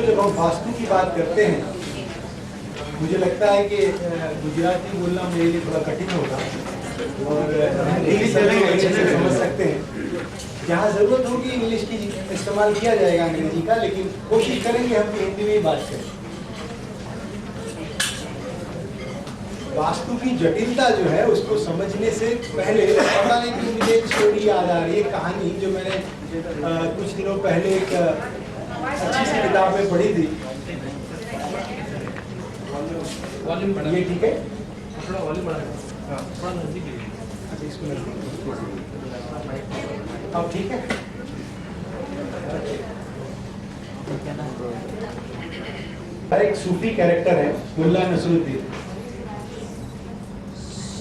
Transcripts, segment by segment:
जब हम वास्तु की बात करते हैं, मुझे लगता है कि गुजराती बोलना मेरे लिए थोड़ा कठिन होगा और इंग्लिश अच्छे से समझ सकते हैं। जहाँ ज़रूरत होगी इंग्लिश की इस्तेमाल किया जाएगा अंग्रेजी का, लेकिन कोशिश करेंगे हम हिंदी में ही बात करें। वास्तु की जटिलता जो है उसको समझने से पहले पता नहीं कि मुझे एक स्टोरी याद आ रही है, कहानी जो मैंने कुछ दिनों पहले एक अच्छी सी किताब में पढ़ी थी। ये ठीक है, थोड़ा वॉल्यूम बढ़ा, थोड़ा नजदीक लीजिए। अच्छा, इसको नजदीक, अब ठीक है। एक सूफी कैरेक्टर है मुल्ला नसरुद्दीन।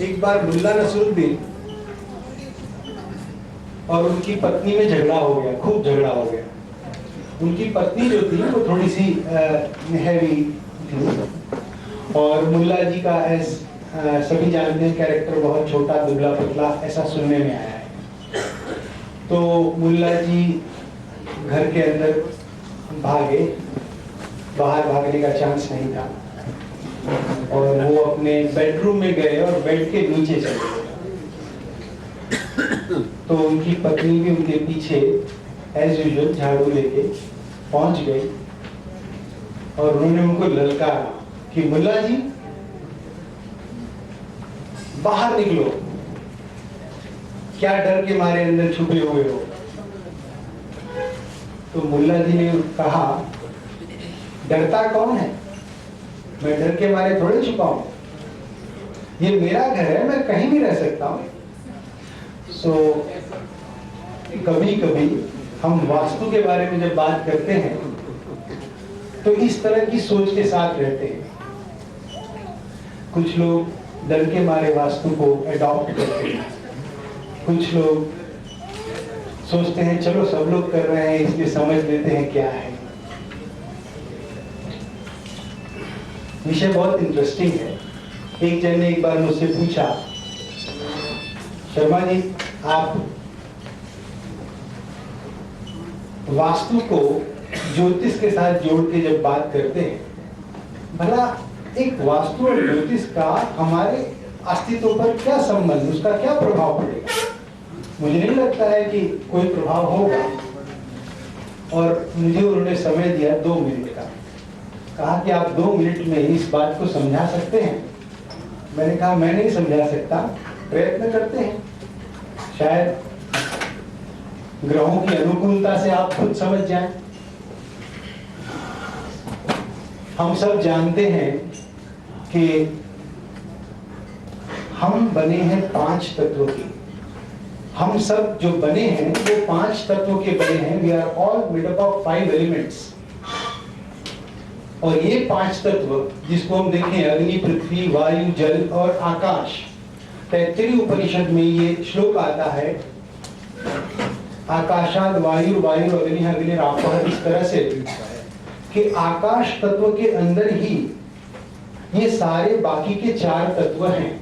एक बार मुल्ला नसरुद्दीन और उनकी पत्नी में झगड़ा हो गया, खूब झगड़ा हो गया। उनकी पत्नी जो थी वो थोड़ी सी हैवी थी और मुल्ला जी का सभी जानते हैं कैरेक्टर बहुत छोटा, दुबला पतला, ऐसा सुनने में आया है। तो मुल्ला जी घर के अंदर भागे, बाहर भागने का चांस नहीं था और वो अपने बेडरूम में गए और बेड के नीचे चले गए। तो उनकी पत्नी भी उनके पीछे एज यूजुअल झाड़ू लेके पहुंच गई और उन्होंने उनको ललकारा कि मुल्ला जी बाहर निकलो, क्या डर के मारे अंदर छुपे हुए हो। तो मुल्ला जी ने कहा, डरता कौन है, मैं डर के मारे थोड़े छुपा हूं, ये मेरा घर है, मैं कहीं भी रह सकता हूं। सो कभी कभी हम वास्तु के बारे में जब बात करते हैं तो इस तरह की सोच के साथ रहते हैं। कुछ लोग डर के मारे वास्तु को अडॉप्ट करते हैं, कुछ लोग सोचते हैं चलो सब लोग कर रहे हैं इसलिए समझ लेते हैं क्या है। विषय बहुत इंटरेस्टिंग है। एक जन ने एक बार मुझसे पूछा, शर्मा जी आप वास्तु को ज्योतिष के साथ जोड़ के जब बात करते हैं, भला एक वास्तु और ज्योतिष का हमारे अस्तित्व पर क्या संबंध, उसका क्या प्रभाव पड़ेगा। मुझे नहीं लगता है कि कोई प्रभाव होगा। और मुझे उन्होंने समय दिया 2 मिनट का, कहा कि आप 2 मिनट में इस बात को समझा सकते हैं। मैंने कहा मैं नहीं समझा सकता, प्रयत्न करते हैं, शायद ग्रहों की अनुकूलता से आप खुद समझ जाएं। हम सब जानते हैं कि हम बने हैं 5 तत्वों के। हम सब जो बने हैं वो 5 तत्वों के बने हैं। We are all made up of 5 elements. और ये 5 तत्व जिसको हम देखें, अग्नि, पृथ्वी, वायु, जल और आकाश। तैत्तिरीय उपनिषद में ये श्लोक आता है, आकाशाद वायु वायु अग्नि अग्नि आपः, इस तरह से कि आकाश तत्व के अंदर ही ये सारे बाकी के 4 तत्व हैं।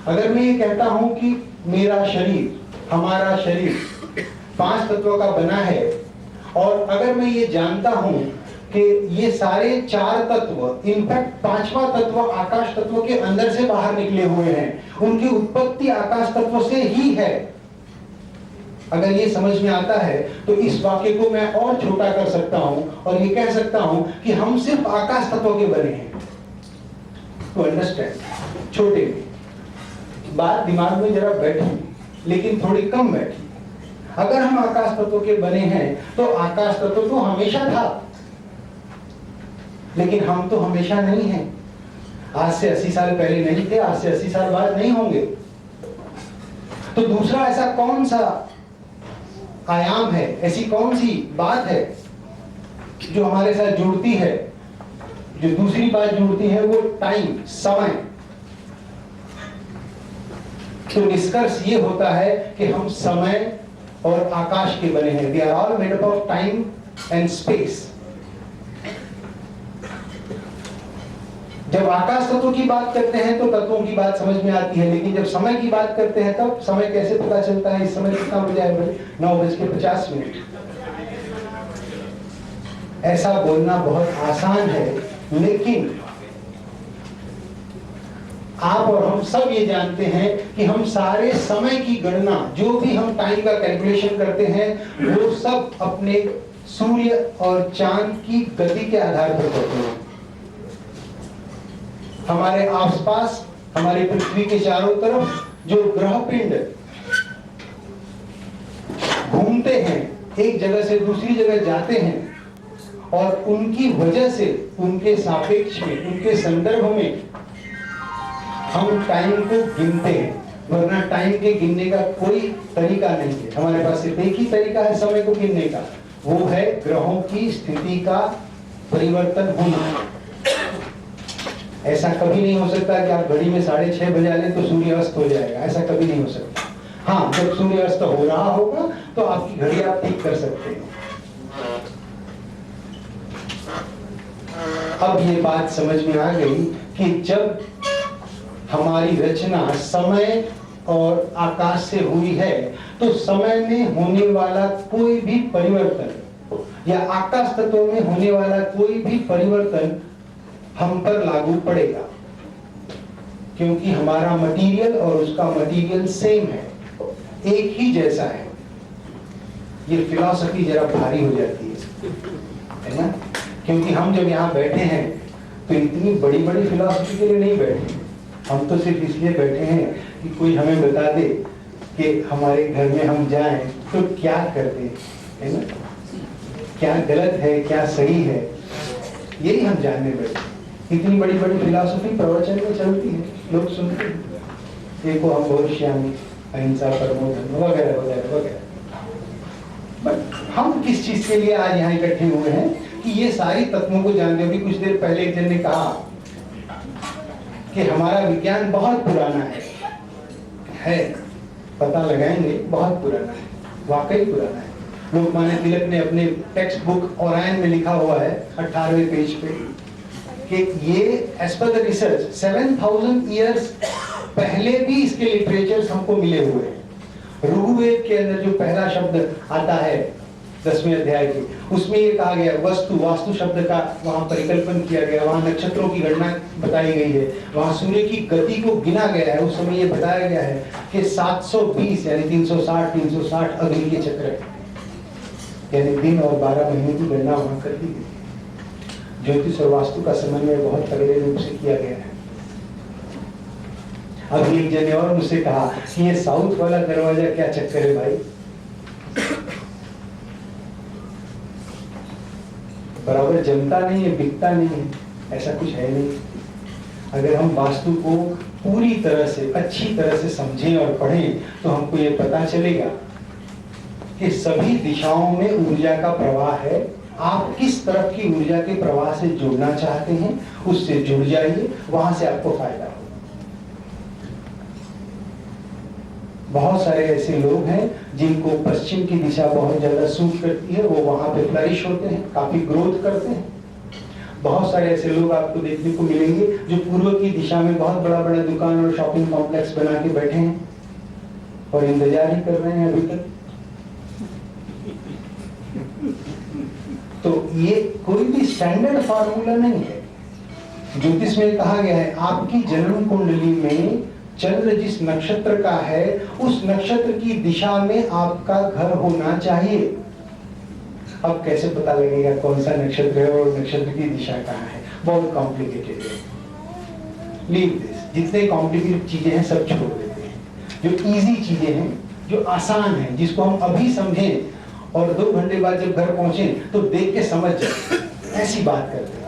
अगर मैं ये कहता हूं कि मेरा शरीर, हमारा शरीर 5 तत्वों का बना है, और अगर मैं ये जानता हूं कि ये सारे 4 तत्व, इनफैक्ट 5वां तत्व आकाश तत्व के अंदर से बाहर निकले हुए हैं, उनकी उत्पत्ति आकाश तत्व से ही है, अगर ये समझ में आता है तो इस वाक्य को मैं और छोटा कर सकता हूं और ये कह सकता हूं कि हम सिर्फ आकाश तत्व के बने हैं। तो अंडरस्टैंड, छोटे में बात दिमाग में जरा बैठी, लेकिन थोड़ी कम बैठी। अगर हम आकाश तत्व के बने हैं तो आकाश तत्व तो हमेशा था, लेकिन हम तो हमेशा नहीं हैं। आज से 80 साल पहले नहीं थे, आज से 80 साल बाद नहीं होंगे। तो दूसरा ऐसा कौन सा आयाम है, ऐसी कौन सी बात है जो हमारे साथ जुड़ती है। जो दूसरी बात जुड़ती है वो टाइम, समय। तो निष्कर्ष ये होता है कि हम समय और आकाश के बने हैं। We are all made up of time and space. जब आकाश तत्व की बात करते हैं तो तत्वों की बात समझ में आती है, लेकिन जब समय की बात करते हैं तब समय कैसे पता चलता है। इस समय कितना बजा है? 9:50। ऐसा बोलना बहुत आसान है, लेकिन आप और हम सब ये जानते हैं कि हम सारे समय की गणना, जो भी हम टाइम का कैलकुलेशन करते हैं, वो सब अपने सूर्य और चांद की गति के आधार पर करते हैं। हमारे आसपास, हमारी पृथ्वी के चारों तरफ जो ग्रह पिंड घूमते हैं, एक जगह से दूसरी जगह जाते हैं, और उनकी वजह से, उनके सापेक्ष में, उनके संदर्भ में हम टाइम को गिनते हैं। वरना टाइम के गिनने का कोई तरीका नहीं है। हमारे पास सिर्फ एक ही तरीका है समय को गिनने का, वो है ग्रहों की स्थिति का परिवर्तन होना। ऐसा कभी नहीं हो सकता कि आप घड़ी में 6:30 बजा लें तो सूर्य अस्त हो जाएगा, ऐसा कभी नहीं हो सकता। हाँ, जब सूर्य अस्त हो रहा होगा तो आपकी घड़ी आप ठीक कर सकते हैं। अब ये बात समझ में आ गई कि जब हमारी रचना समय और आकाश से हुई है, तो समय में होने वाला कोई भी परिवर्तन या आकाश तत्व में होने वाला कोई भी परिवर्तन हम पर लागू पड़ेगा, क्योंकि हमारा मटेरियल और उसका मटेरियल सेम है, एक ही जैसा है। ये फिलॉसफी जरा भारी हो जाती है ना, क्योंकि हम जब यहाँ बैठे हैं तो इतनी बड़ी बड़ी फिलॉसफी के लिए नहीं बैठे, हम तो सिर्फ इसलिए बैठे हैं कि कोई हमें बता दे कि हमारे घर में हम जाएं तो क्या करते हैं ना, क्या गलत है क्या सही है, यही हम जानने बैठे। इतनी बड़ी बड़ी फिलॉसफी प्रवचन में चलती है, लोग सुनते हैं, देखो हम भविष्यामी, अहिंसा, परमो धर्म वगैरह वगैरह वगैरह। बट हम किस चीज के लिए आज यहाँ इकट्ठे हुए हैं कि ये सारी तत्वों को जानते हैं। अभी कुछ देर पहले एक जन ने कहा कि हमारा विज्ञान बहुत पुराना है, पता लगाएंगे बहुत पुराना है, वाकई पुराना है। लोकमान्य तिलक ने अपने टेक्स्ट बुक ओरायन में लिखा हुआ है 18वें पेज पे कि ये as per the research 7000 years पहले भी इसके लिटरेचर्स हमको मिले हुए हैं। ऋग्वेद के अंदर जो पहला शब्द आता है 10वें अध्याय के, उसमें ये कहा गया वास्तु शब्द का वहां परिकल्पन किया गया, वहां नक्षत्रों की गणना बताई गई है, वहां सूर्य की गति को गिना गया है। उस समय ये बताया गया है कि 720 यानी 360 अग्नि के चक्र है, यानी दिन और 12 महीने की गणना वहां कर दी गई। ज्योतिष और वास्तु का समन्वय बहुत तगड़े रूप से किया गया है। अब एक जने और मुझसे कहा कि ये साउथ वाला दरवाजा क्या चक्कर है भाई, बराबर जमता नहीं है, बिकता नहीं है, ऐसा कुछ है नहीं। अगर हम वास्तु को पूरी तरह से, अच्छी तरह से समझें और पढ़ें तो हमको ये पता चलेगा कि सभी दिशाओं में ऊर्जा का प्रवाह है। आप किस तरफ की ऊर्जा के प्रवाह से जुड़ना चाहते हैं, उससे जुड़ जाइए, वहां से आपको फायदा हो। बहुत सारे ऐसे लोग हैं जिनको पश्चिम की दिशा बहुत ज्यादा सूट करती है, वो वहां पे फ्लरिश होते हैं, काफी ग्रोथ करते हैं। बहुत सारे ऐसे लोग आपको देखने को मिलेंगे जो पूर्व की दिशा में बहुत बड़ा बड़ा दुकान और शॉपिंग कॉम्प्लेक्स बना के बैठे हैं और इंतजार ही कर रहे हैं अभी तक। तो ये कोई भी स्टैंडर्ड फार्मूला नहीं है। ज्योतिष में कहा गया है आपकी जन्म कुंडली में चंद्र जिस नक्षत्र का है, उस नक्षत्र की दिशा में आपका घर होना चाहिए। अब कैसे पता लगेगा कौन सा नक्षत्र है और नक्षत्र की दिशा कहाँ है, बहुत कॉम्प्लिकेटेड है। लीव दिस, जितने कॉम्प्लिकेटेड चीजें हैं सब छोड़ देते हैं। जो इजी चीजें हैं, जो आसान है, जिसको हम अभी समझें और 2 घंटे बाद जब घर पहुंचे तो देख के समझ जाए, ऐसी बात करते हैं।